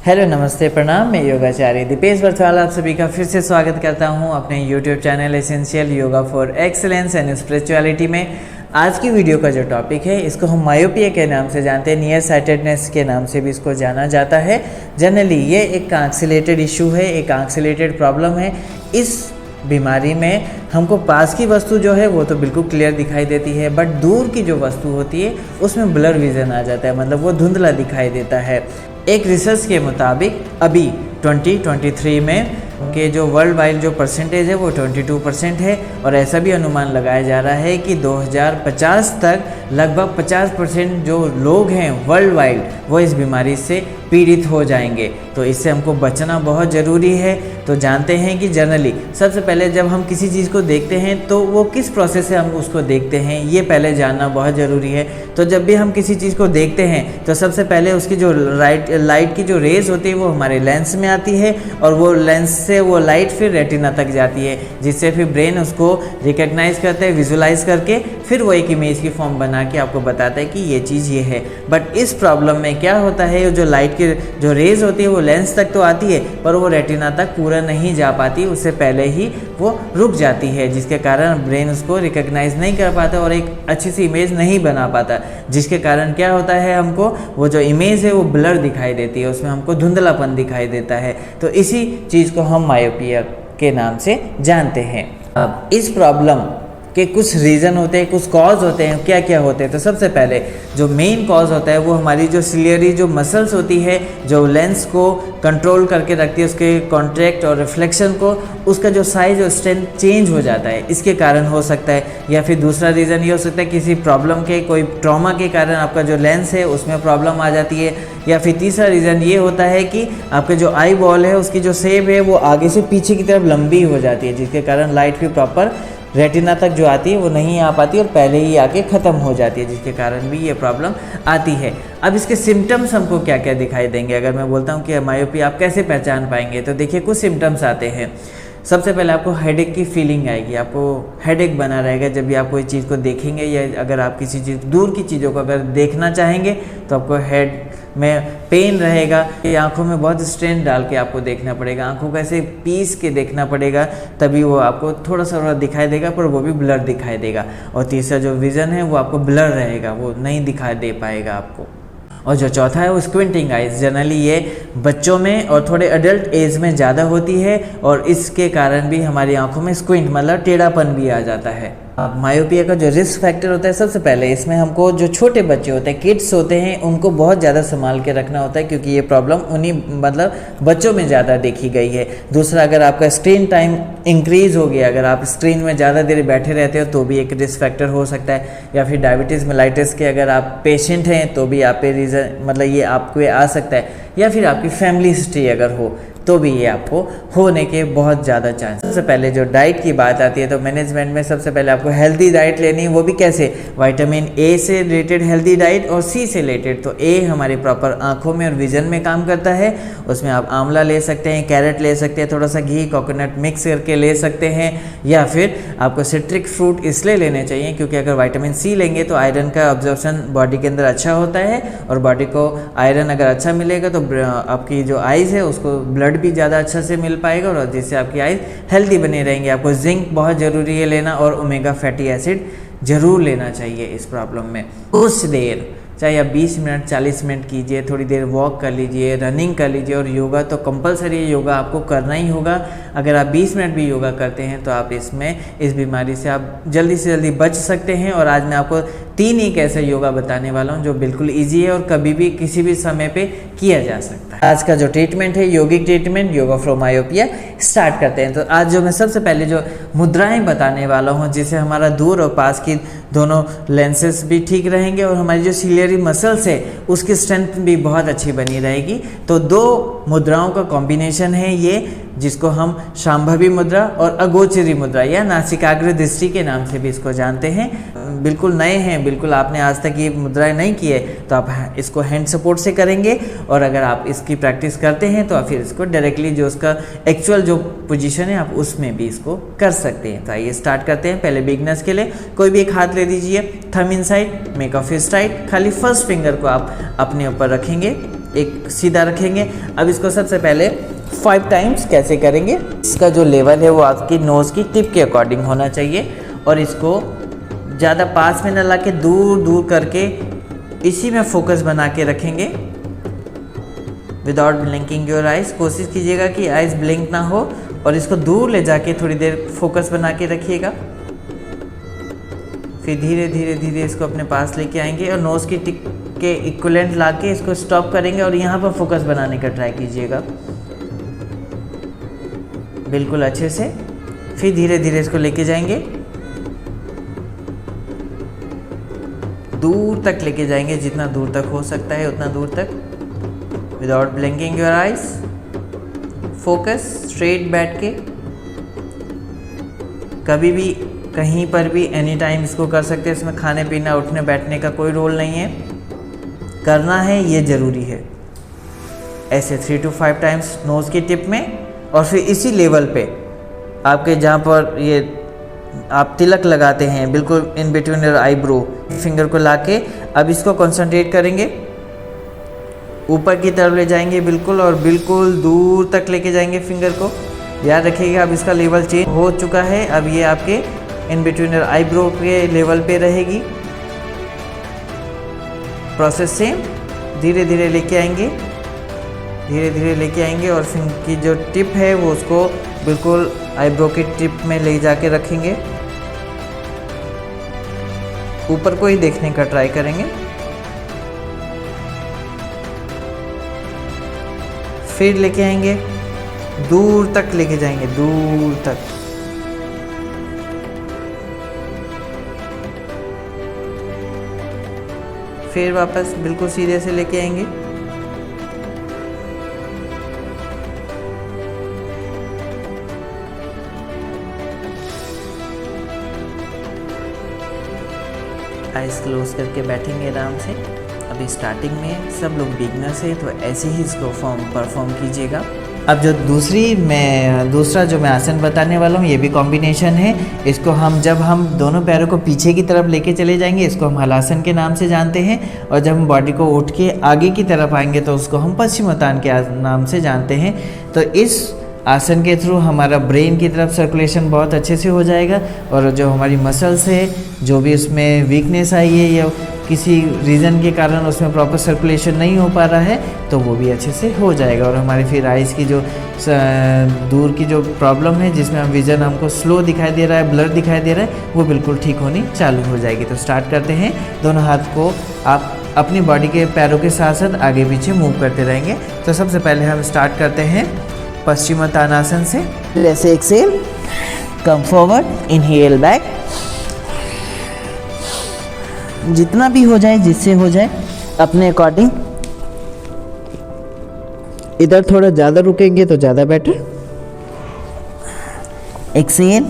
Hello नमस्ते प्रणाम, मैं योगाचार्य दीपेश बरथवाला आप सभी का फिर से स्वागत करता हूं अपने YouTube channel essential yoga for excellence and spirituality में। आज की वीडियो का जो टॉपिक है इसको हम मायोपिया के नाम से जानते हैं, नियर साइटेडनेस के नाम से भी इसको जाना जाता है। जनरली ये एक आंख रिलेटेड इशू है, एक आंख रिलेटेड प्रॉब्लम है। इस बीमारी में हमको पास की वस्तु जो है वो तो बिल्कुल क्लियर दिखाई देती है, बट दूर की जो वस्तु होती है उसमें ब्लर विजन आ जाता है, मतलब वो धुंधला दिखाई देता है। एक रिसर्च के मुताबिक अभी 2023 में के जो वर्ल्ड वाइड जो परसेंटेज है वो 22% है, और ऐसा भी अनुमान लगाया जा रहा है कि 2050 तक लगभग 50% जो लोग हैं वर्ल्ड वाइड वो इस बीमारी से पीड़ित हो जाएंगे। तो इससे हमको बचना बहुत ज़रूरी है। तो जानते हैं कि जनरली सबसे पहले जब हम किसी चीज़ को देखते हैं तो वो किस प्रोसेस से हम उसको देखते हैं ये पहले जानना बहुत ज़रूरी है। तो जब भी हम किसी चीज़ को देखते हैं तो सबसे पहले उसकी जो लाइट की जो रेज होती है वो हमारे लेंस में आती है, और वो लेंस से वो लाइट फिर रेटिना तक जाती है, जिससे फिर ब्रेन उसको रिकग्नाइज करता है, विजुलाइज करके फिर वो एक इमेज की फॉर्म बना के आपको बताता है कि ये चीज़ ये है। बट इस प्रॉब्लम में क्या होता है, जो लाइट की जो रेज होती है वो लेंस तक तो आती है पर वो रेटिना तक पूरा नहीं जा पाती, उससे पहले ही वो रुक जाती है, जिसके कारण ब्रेन उसको रिकग्नाइज नहीं कर पाता और एक अच्छी सी इमेज नहीं बना पाता, जिसके कारण क्या होता है हमको वो जो इमेज है वो ब्लर दिखाई देती है, उसमें हमको धुंधलापन दिखाई देता है। तो इसी चीज़ को हम मायोपिया के नाम से जानते हैं। अब इस प्रॉब्लम के कुछ रीज़न होते हैं, कुछ कॉज होते हैं, क्या क्या होते हैं। तो सबसे पहले जो मेन कॉज होता है वो हमारी जो सिलियरी जो मसल्स होती है, जो लेंस को कंट्रोल करके रखती है, उसके कॉन्ट्रैक्ट और रिफ्लेक्शन को, उसका जो साइज और स्ट्रेंथ चेंज हो जाता है, इसके कारण हो सकता है। या फिर दूसरा रीज़न ये हो सकता है किसी प्रॉब्लम के, कोई ट्रॉमा के कारण आपका जो लेंस है उसमें प्रॉब्लम आ जाती है। या फिर तीसरा रीज़न ये होता है कि आपके जो आई बॉल है उसकी जो शेप है वो आगे से पीछे की तरफ लंबी हो जाती है, जिसके कारण लाइट भी प्रॉपर रेटिना तक जो आती है वो नहीं आ पाती और पहले ही आके ख़त्म हो जाती है, जिसके कारण भी ये प्रॉब्लम आती है। अब इसके सिम्टम्स हमको क्या क्या दिखाई देंगे, अगर मैं बोलता हूँ कि मायोपिया आप कैसे पहचान पाएंगे, तो देखिए कुछ सिम्टम्स आते हैं। सबसे पहले आपको हेडेक की फीलिंग आएगी, आपको हेडेक बना रहेगा जब भी आप कोई चीज़ को देखेंगे, या अगर आप किसी चीज़ दूर की चीज़ों को अगर देखना चाहेंगे तो आपको हेड में पेन रहेगा, ये आंखों में बहुत स्ट्रेन डाल के आपको देखना पड़ेगा, आंखों को ऐसे पीस के देखना पड़ेगा, तभी वो आपको थोड़ा सा दिखाई देगा, पर वो भी ब्लर दिखाई देगा। और तीसरा जो विज़न है वो आपको ब्लर रहेगा, वो नहीं दिखाई दे पाएगा आपको। और जो चौथा है वो स्क्विंटिंग आइज, जनरली ये बच्चों में और थोड़े अडल्ट एज में ज़्यादा होती है, और इसके कारण भी हमारी आंखों में स्क्विंट मतलब टेढ़ापन भी आ जाता है। मायोपिया का जो रिस्क फैक्टर होता है, सबसे पहले इसमें हमको जो छोटे बच्चे होते हैं, किड्स होते हैं, उनको बहुत ज़्यादा संभाल के रखना होता है, क्योंकि ये प्रॉब्लम उन्हीं मतलब बच्चों में ज़्यादा देखी गई है। दूसरा, अगर आपका स्क्रीन टाइम इंक्रीज़ हो गया, अगर आप स्क्रीन में ज़्यादा देर बैठे रहते हो तो भी एक रिस्क फैक्टर हो सकता है। या फिर डायबिटीज़ मेलाइटिस के अगर आप पेशेंट हैं तो भी आप पे रीज़न मतलब ये आपको आ सकता है। या फिर आपकी फैमिली हिस्ट्री अगर हो तो भी ये आपको होने के बहुत ज़्यादा चांस। सबसे पहले जो डाइट की बात आती है तो मैनेजमेंट में सबसे पहले आपको हेल्दी डाइट लेनी है, वो भी कैसे, विटामिन ए से रिलेटेड हेल्दी डाइट और सी से रिलेटेड। तो ए हमारी प्रॉपर आंखों में और विजन में काम करता है, उसमें आप आंवला ले सकते हैं, कैरेट ले सकते हैं, थोड़ा सा घी कोकोनट मिक्स करके ले सकते हैं। या फिर आपको सिट्रिक फ्रूट इसलिए लेने चाहिए क्योंकि अगर विटामिन सी लेंगे तो आयरन का ऑब्जॉर्प्शन बॉडी के अंदर अच्छा होता है, और बॉडी को आयरन अगर अच्छा मिलेगा तो आपकी जो आइज़ है उसको ब्लड भी ज़्यादा अच्छा से मिल पाएगा, और जिससे आपकी आइज़ हेल्दी बनी रहेंगी। आपको जिंक बहुत ज़रूरी है लेना, और ओमेगा फैटी एसिड ज़रूर लेना चाहिए इस प्रॉब्लम में। कुछ देर चाहे आप 20 मिनट 40 मिनट कीजिए, थोड़ी देर वॉक कर लीजिए, रनिंग कर लीजिए, और योगा तो कंपलसरी योगा आपको करना ही होगा। अगर आप 20 मिनट भी योगा करते हैं तो आप इस बीमारी से आप जल्दी से जल्दी बच सकते हैं। और आज मैं आपको 3 एक ऐसे योगा बताने वाला हूं जो बिल्कुल ईजी है और कभी भी किसी भी समय पे किया जा सकता है। आज का जो ट्रीटमेंट है yogic treatment, yoga for myopia, start करते हैं। तो आज जो मैं सबसे पहले जो मुद्राएं बताने वाला हूँ, जिससे हमारा दूर और पास की दोनों लेंसेस भी ठीक रहेंगे और हमारी जो सिलियरी मसल्स है उसकी स्ट्रेंथ भी बहुत अच्छी बनी रहेगी। तो 2 मुद्राओं का कॉम्बिनेशन है ये, जिसको हम शांभवी मुद्रा और अगोचरी मुद्रा या नासिकाग्र दृष्टि के नाम से भी इसको जानते हैं। बिल्कुल नए हैं, बिल्कुल आपने आज तक ये मुद्राएं नहीं की है तो आप इसको हैंड सपोर्ट से करेंगे, और अगर आप इसकी प्रैक्टिस करते हैं तो आप फिर इसको डायरेक्टली जो उसका एक्चुअल जो पोजीशन है आप उसमें भी इसको कर सकते हैं। तो आइए स्टार्ट करते हैं। पहले बिगनर्स के लिए कोई भी एक हाथ ले लीजिए, thumb inside, make a fist tight, खाली फर्स्ट फिंगर को आप अपने ऊपर रखेंगे एक सीधा रखेंगे। अब इसको सबसे पहले 5 टाइम्स कैसे करेंगे, इसका जो लेवल है वो आपकी नोज़ की टिप के अकॉर्डिंग होना चाहिए और इसको ज़्यादा पास में न ला के दूर दूर करके इसी में फोकस बना के रखेंगे विदाउट ब्लिंकिंग योर आइज़। कोशिश कीजिएगा कि आइज़ ब्लिंक ना हो और इसको दूर ले जाके थोड़ी देर फोकस बना के रखिएगा। फिर धीरे धीरे धीरे इसको अपने पास लेके आएंगे और नोज़ की टिप के इक्विवेलेंट ला के इसको स्टॉप करेंगे और यहाँ पर फोकस बनाने का ट्राई कीजिएगा बिल्कुल अच्छे से। फिर धीरे धीरे इसको लेके जाएंगे, दूर तक लेके जाएंगे, जितना दूर तक हो सकता है उतना दूर तक without blinking your eyes. Focus straight बैठ के, कभी भी कहीं पर भी एनी टाइम इसको कर सकते हैं। इसमें खाने पीना उठने बैठने का कोई रोल नहीं है, करना है ये ज़रूरी है। ऐसे 3 to 5 टाइम्स नोज़ की टिप में और फिर इसी लेवल पे आपके जहाँ पर ये आप तिलक लगाते हैं बिल्कुल in between your eyebrow, finger को लाके अब इसको कंसंट्रेट करेंगे, ऊपर की तरफ ले जाएंगे बिल्कुल और बिल्कुल दूर तक लेके जाएंगे फिंगर को। याद रखिएगा अब इसका लेवल चेंज हो चुका है, अब ये आपके इन बिटवीन योर आईब्रो के लेवल पे रहेगी। प्रोसेस सेम, धीरे धीरे लेके आएंगे, धीरे धीरे लेके आएंगे और फिंगर की जो टिप है वो उसको बिल्कुल आईब्रो की टिप में ले जाके रखेंगे, ऊपर को ही देखने का ट्राई करेंगे। फिर लेके आएंगे, दूर तक लेके जाएंगे, दूर तक। फिर वापस बिल्कुल सीधे से लेके आएंगे, आइज क्लोज करके बैठेंगे आराम से। अभी स्टार्टिंग में सब लोग बिगनर्स हैं तो ऐसे ही इसको परफॉर्म कीजिएगा। अब जो दूसरा जो मैं आसन बताने वाला हूँ ये भी कॉम्बिनेशन है। इसको जब हम दोनों पैरों को पीछे की तरफ लेके चले जाएंगे इसको हम हलासन के नाम से जानते हैं, और जब हम बॉडी को उठ के आगे की तरफ आएंगे तो उसको हम पश्चिमोत्तान के नाम से जानते हैं। तो इस आसन के थ्रू हमारा ब्रेन की तरफ सर्कुलेशन बहुत अच्छे से हो जाएगा और जो हमारी मसल्स है, जो भी उसमें वीकनेस आई है या किसी रीज़न के कारण उसमें प्रॉपर सर्कुलेशन नहीं हो पा रहा है तो वो भी अच्छे से हो जाएगा। और हमारी फिर आइज़ की जो दूर की जो प्रॉब्लम है जिसमें हम विज़न हमको स्लो दिखाई दे रहा है, ब्लर दिखाई दे रहा है, वो बिल्कुल ठीक होनी चालू हो जाएगी। तो स्टार्ट करते हैं। दोनों हाथ को आप अपनी बॉडी के पैरों के साथ साथ आगे पीछे मूव करते रहेंगे। तो सबसे पहले हम स्टार्ट करते हैं पश्चिमोत्तानासन से। ऐसे exhale, come forward, inhale back, जितना भी हो जाए जिससे हो जाए अपने अकॉर्डिंग। इधर थोड़ा ज़्यादा रुकेंगे तो ज़्यादा better. Exhale,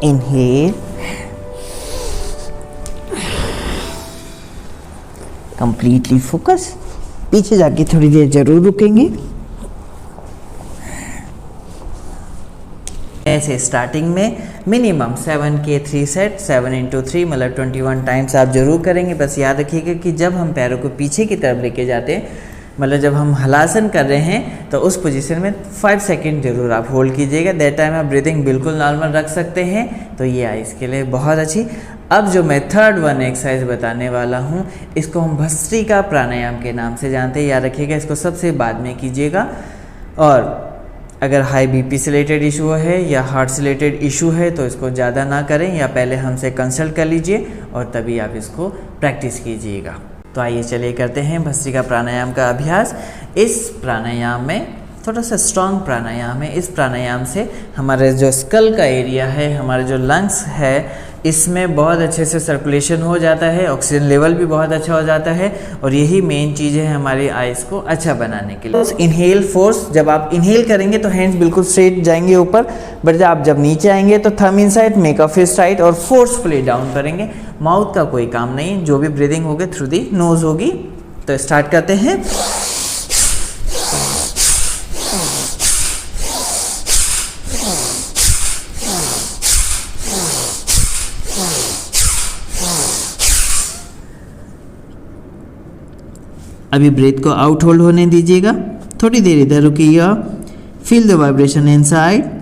inhale, completely focus. पीछे जाके थोड़ी देर जरूर रुकेंगे। ऐसे स्टार्टिंग में मिनिमम 7 के 3 सेट, 7 into 3 मतलब 21 टाइम्स आप जरूर करेंगे। बस याद रखिएगा कि जब हम पैरों को पीछे की तरफ लेके जाते हैं, मतलब जब हम हलासन कर रहे हैं तो उस पोजीशन में 5 सेकंड जरूर आप होल्ड कीजिएगा। दैट टाइम आप ब्रीदिंग बिल्कुल नॉर्मल रख सकते हैं, तो ये आइज़ के लिए बहुत अच्छी। अब जो मैं थर्ड वन एक्सरसाइज बताने वाला हूँ इसको हम भस्त्रिका प्राणायाम के नाम से जानते हैं। याद रखिएगा इसको सबसे बाद में कीजिएगा। और अगर हाई बीपी से रिलेटेड इशू है या हार्ट से रिलेटेड इशू है तो इसको ज़्यादा ना करें, या पहले हमसे कंसल्ट कर लीजिए और तभी आप इसको प्रैक्टिस कीजिएगा। तो आइए चलिए करते हैं भस्त्रिका प्राणायाम का अभ्यास। इस प्राणायाम में थोड़ा सा स्ट्रॉन्ग प्राणायाम है। इस प्राणायाम से हमारे जो स्कल का एरिया है, हमारे जो लंग्स है, इसमें बहुत अच्छे से सर्कुलेशन हो जाता है, ऑक्सीजन लेवल भी बहुत अच्छा हो जाता है और यही मेन चीज़ है हमारी आइज़ को अच्छा बनाने के लिए। इनहेल फोर्स, जब आप इनहेल करेंगे तो हैंड्स बिल्कुल स्ट्रेट जाएंगे ऊपर, बट जब नीचे आएंगे तो thumb inside, make a fist tight और फोर्सफुली डाउन करेंगे। माउथ का कोई काम नहीं, जो भी ब्रीदिंग होगी थ्रू दी नोज होगी। तो स्टार्ट करते हैं। अभी ब्रेथ को आउट होल्ड होने दीजिएगा, थोड़ी देर इधर रुकिएगा। Feel the vibration inside.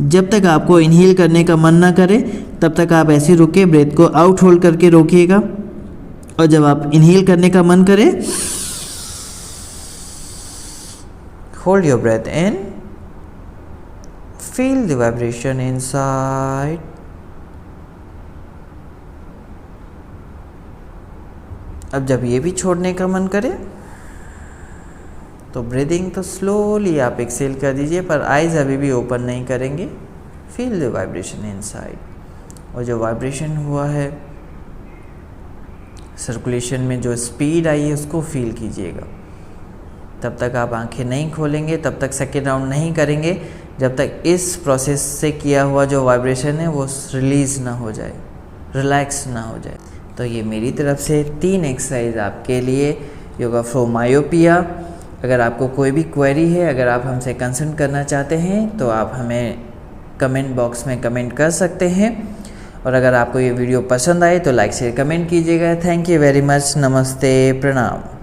जब तक आपको इनहेल करने का मन ना करे तब तक आप ऐसे रुके, ब्रेथ को आउट होल्ड करके रोकिएगा। और जब आप इनहेल करने का मन करे, hold your breath in, feel the vibration inside. अब जब ये भी छोड़ने का मन करे तो ब्रीदिंग तो स्लोली आप एक्सेल कर दीजिए, पर आइज़ अभी भी ओपन नहीं करेंगे। Feel the vibration inside. और जो वाइब्रेशन हुआ है, सर्कुलेशन में जो स्पीड आई है उसको फील कीजिएगा। तब तक आप आंखें नहीं खोलेंगे, तब तक सेकेंड राउंड नहीं करेंगे जब तक इस प्रोसेस से किया हुआ जो वाइब्रेशन है वो रिलीज़ ना हो जाए, रिलैक्स ना हो जाए। तो ये मेरी तरफ से 3 एक्सरसाइज आपके लिए योगा फॉर मायोपिया। अगर आपको कोई भी क्वेरी है, अगर आप हमसे कंसल्ट करना चाहते हैं तो आप हमें कमेंट बॉक्स में कमेंट कर सकते हैं। और अगर आपको ये वीडियो पसंद आए तो लाइक शेयर कमेंट कीजिएगा। Thank you very much. नमस्ते, प्रणाम।